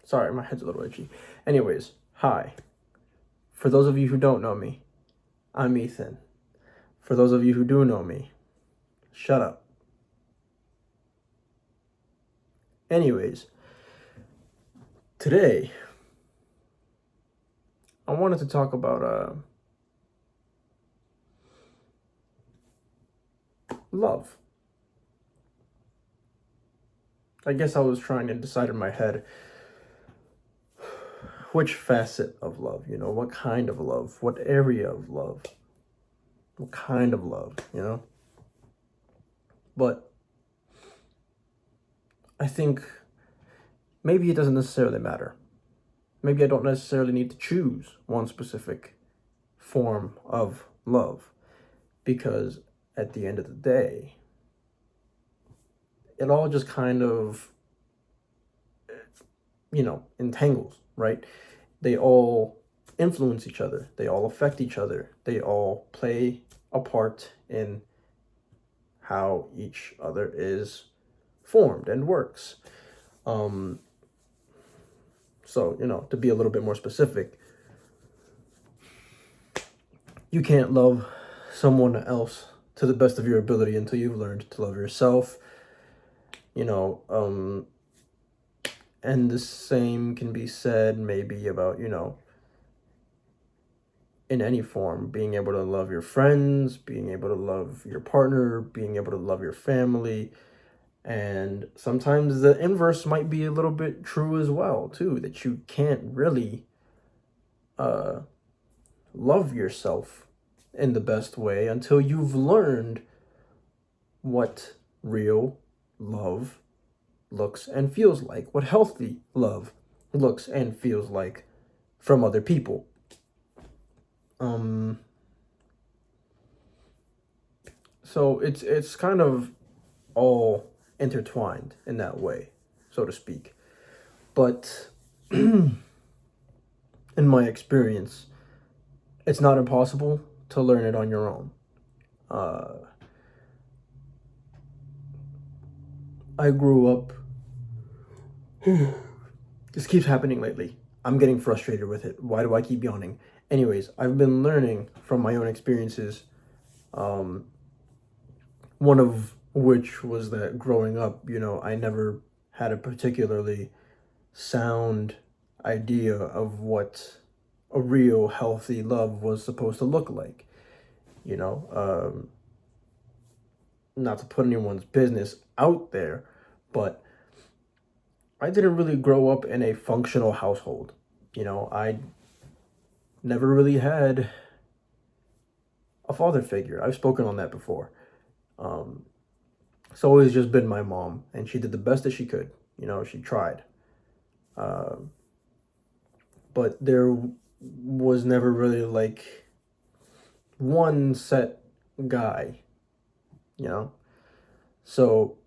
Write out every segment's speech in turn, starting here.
Sorry, my head's a little itchy. Anyways, hi. For those of you who don't know me, I'm Ethan. For those of you who do know me, shut up. Anyways, today I wanted to talk about love. I guess I was trying to decide in my head which facet of love, what kind of love, what area of love, what kind of love. But I think maybe it doesn't necessarily matter. Maybe I don't necessarily need to choose one specific form of love, because at the end of the day, it all just kind of, entangles, right? They all influence each other. They all affect each other. They all play a part in how each other is formed and works. So, to be a little bit more specific, you can't love someone else to the best of your ability until you've learned to love yourself. And the same can be said maybe about, in any form, being able to love your friends, being able to love your partner, being able to love your family. And sometimes the inverse might be a little bit true as well, too, that you can't really love yourself in the best way until you've learned what real love looks and feels like, what healthy love looks and feels like from other people. So it's kind of all intertwined in that way, so to speak. But in my experience, it's not impossible to learn it on your own. I grew up. This keeps happening lately. I'm getting frustrated with it. Why do I keep yawning? Anyways, I've been learning from my own experiences. One of which was that growing up, I never had a particularly sound idea of what a real healthy love was supposed to look like. Not to put anyone's business out there, but I didn't really grow up in a functional household. I never really had a father figure. I've spoken on that before. It's always just been my mom, and she did the best that she could. She tried. But there was never really like one set guy, you know? So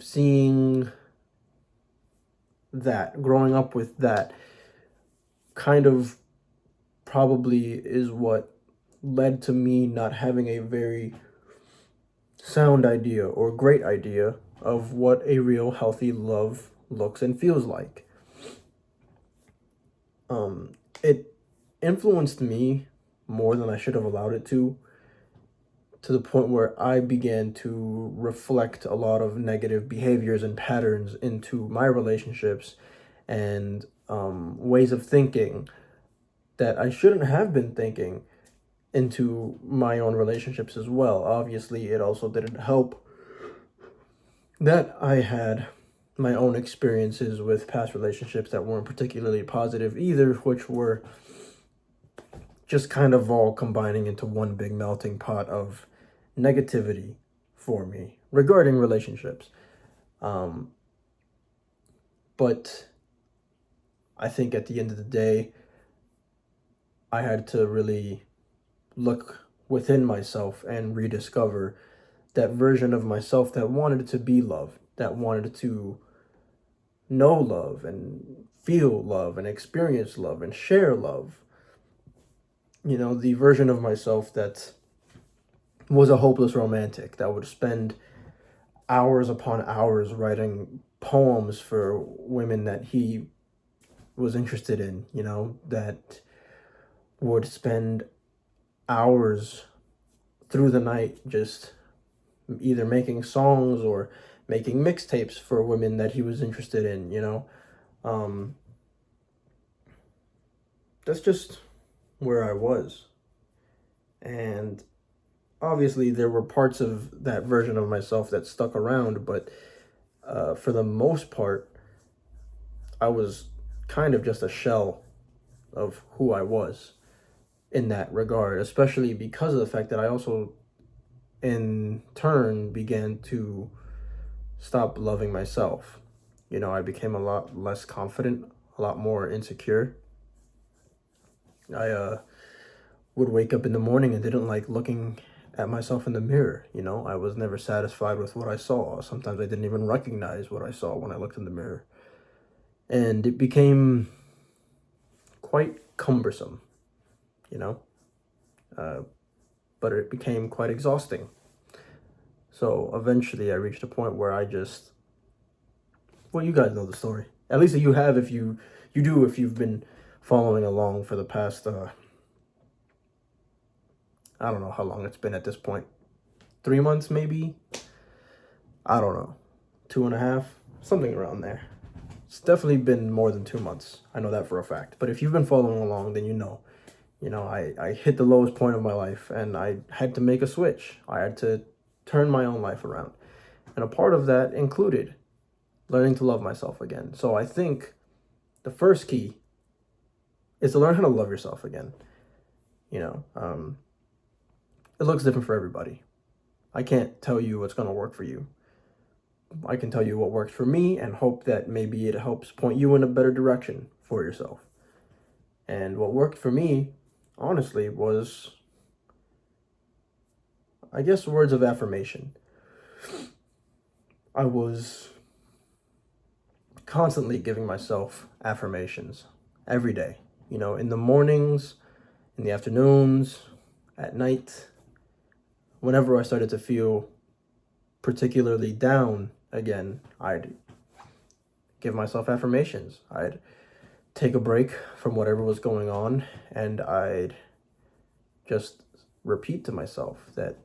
seeing that, growing up with that, kind of probably is what led to me not having a very sound idea or great idea of what a real healthy love looks and feels like. It influenced me more than I should have allowed it to the point where I began to reflect a lot of negative behaviors and patterns into my relationships and ways of thinking that I shouldn't have been thinking into my own relationships as well. Obviously, it also didn't help that I had my own experiences with past relationships that weren't particularly positive either, which were just kind of all combining into one big melting pot of negativity for me regarding relationships. But I think at the end of the day, I had to really look within myself and rediscover that version of myself that wanted to be loved, that wanted to know love and feel love and experience love and share love. The version of myself that was a hopeless romantic that would spend hours upon hours writing poems for women that he was interested in, that would spend hours through the night just either making songs or making mixtapes for women that he was interested in. Um, that's just where I was. And obviously, there were parts of that version of myself that stuck around, but for the most part, I was kind of just a shell of who I was in that regard, especially because of the fact that I also, in turn, began to stop loving myself. I became a lot less confident, a lot more insecure. I would wake up in the morning and didn't like looking at myself in the mirror. I was never satisfied with what I saw. Sometimes I didn't even recognize what I saw when I looked in the mirror. And it became quite cumbersome, you know, uh, but it became quite exhausting. So eventually I reached a point where I just, well, you guys know the story. At least you have if you've been following along for the past, I don't know how long it's been at this point. 3 months, maybe? I don't know. 2.5, something around there. It's definitely been more than 2 months. I know that for a fact. But if you've been following along, then you know. I hit the lowest point of my life and I had to make a switch. I had to turn my own life around. And a part of that included learning to love myself again. So I think the first key is to learn how to love yourself again. It looks different for everybody. I can't tell you what's going to work for you. I can tell you what works for me and hope that maybe it helps point you in a better direction for yourself. And what worked for me, honestly, was, I guess, words of affirmation. I was constantly giving myself affirmations every day, in the mornings, in the afternoons, at night. Whenever I started to feel particularly down again, I'd give myself affirmations. I'd take a break from whatever was going on and I'd just repeat to myself that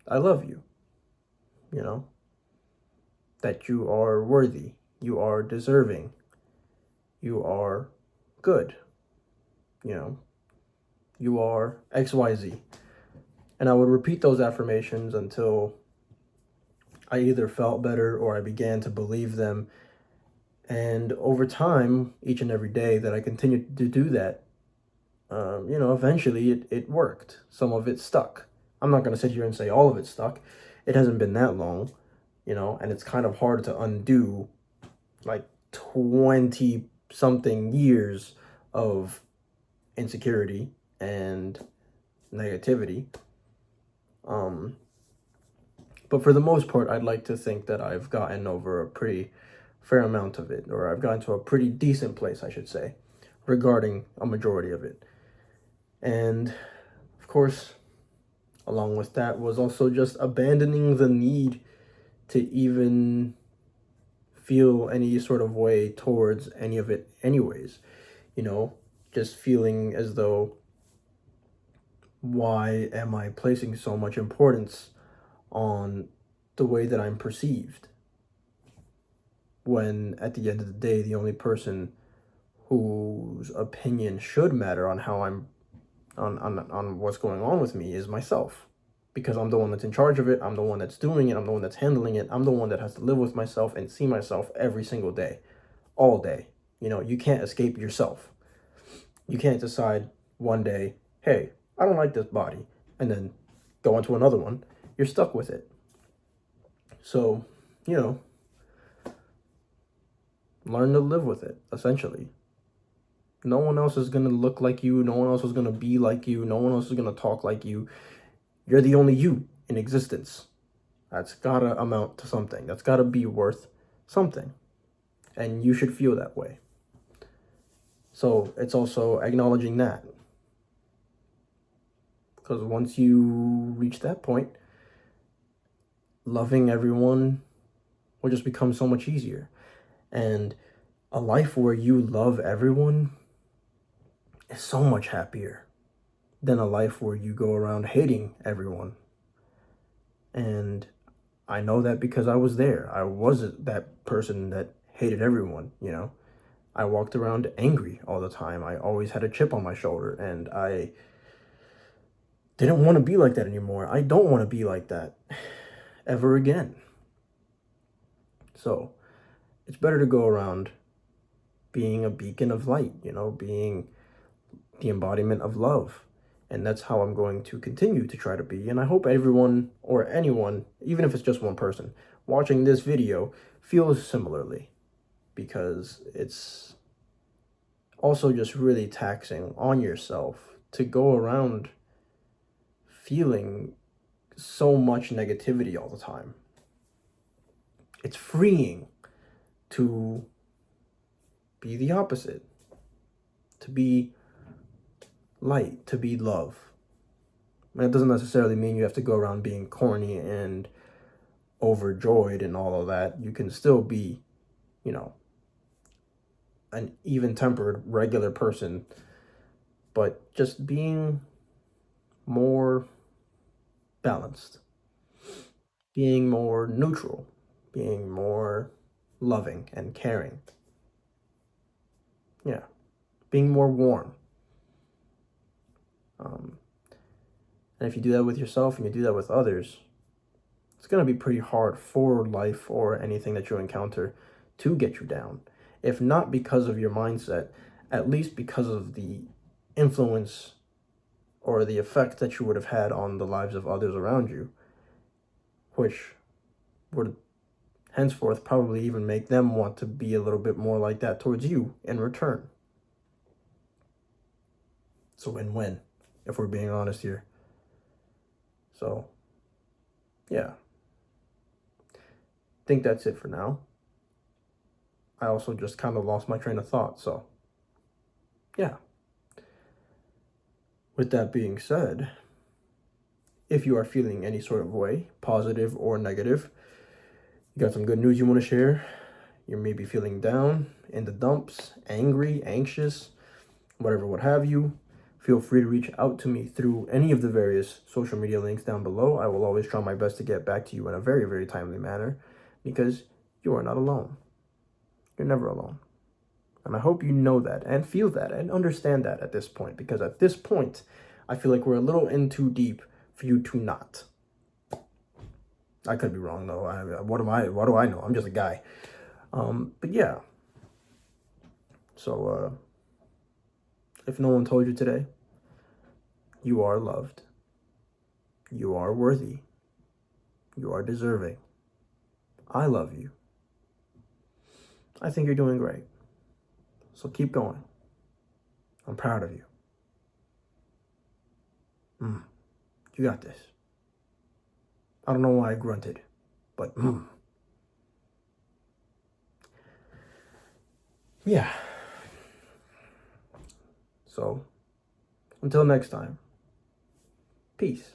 I love you, that you are worthy, you are deserving, you are good, you are XYZ. And I would repeat those affirmations until I either felt better or I began to believe them. And over time, each and every day that I continued to do that, eventually it worked. Some of it stuck. I'm not going to sit here and say all of it stuck. It hasn't been that long, and it's kind of hard to undo like 20 something years of insecurity and negativity. But for the most part, I'd like to think that I've gotten over a pretty fair amount of it, or I've gotten to a pretty decent place, I should say, regarding a majority of it. And of course, along with that was also just abandoning the need to even feel any sort of way towards any of it anyways. Just feeling as though, why am I placing so much importance on the way that I'm perceived, when at the end of the day, the only person whose opinion should matter on how I'm on what's going on with me is myself, because I'm the one that's in charge of it. I'm the one that's doing it. I'm the one that's handling it. I'm the one that has to live with myself and see myself every single day, all day. You can't escape yourself. You can't decide one day, hey, I don't like this body, and then go into another one. You're stuck with it. So, learn to live with it, essentially. No one else is going to look like you. No one else is going to be like you. No one else is going to talk like you. You're the only you in existence. That's got to amount to something. That's got to be worth something. And you should feel that way. So it's also acknowledging that. Because once you reach that point, loving everyone will just become so much easier. And a life where you love everyone is so much happier than a life where you go around hating everyone. And I know that because I was there. I wasn't that person that hated everyone, you know. I walked around angry all the time. I always had a chip on my shoulder, and I didn't want to be like that anymore. I don't want to be like that ever again. So it's better to go around being a beacon of light, you know, being the embodiment of love. And that's how I'm going to continue to try to be. And I hope everyone or anyone, even if it's just one person, watching this video feels similarly, because it's also just really taxing on yourself to go around feeling so much negativity all the time. It's freeing to be the opposite, to be light, to be love. And it doesn't necessarily mean you have to go around being corny and overjoyed and all of that. You can still be, you know, an even-tempered, regular person, but just being more balanced, being more neutral, being more loving and caring. Yeah, being more warm. And if you do that with yourself and you do that with others, it's going to be pretty hard for life or anything that you encounter to get you down. If not because of your mindset, at least because of the influence or the effect that you would have had on the lives of others around you, which would henceforth probably even make them want to be a little bit more like that towards you in return. It's a win-win, if we're being honest here. So, yeah. I think that's it for now. I also just kind of lost my train of thought, so, yeah. With that being said, if you are feeling any sort of way, positive or negative, you got some good news you want to share, you may be feeling down, in the dumps, angry, anxious, whatever, what have you, feel free to reach out to me through any of the various social media links down below. I will always try my best to get back to you in a very, very timely manner, because you are not alone. You're never alone. And I hope you know that and feel that and understand that at this point, because at this point, I feel like we're a little in too deep for you to not. I could be wrong though. What do I know? I'm just a guy. But yeah. So, if no one told you today, you are loved. You are worthy. You are deserving. I love you. I think you're doing great. So keep going. I'm proud of you. You got this. I don't know why I grunted, but yeah. So, until next time, peace.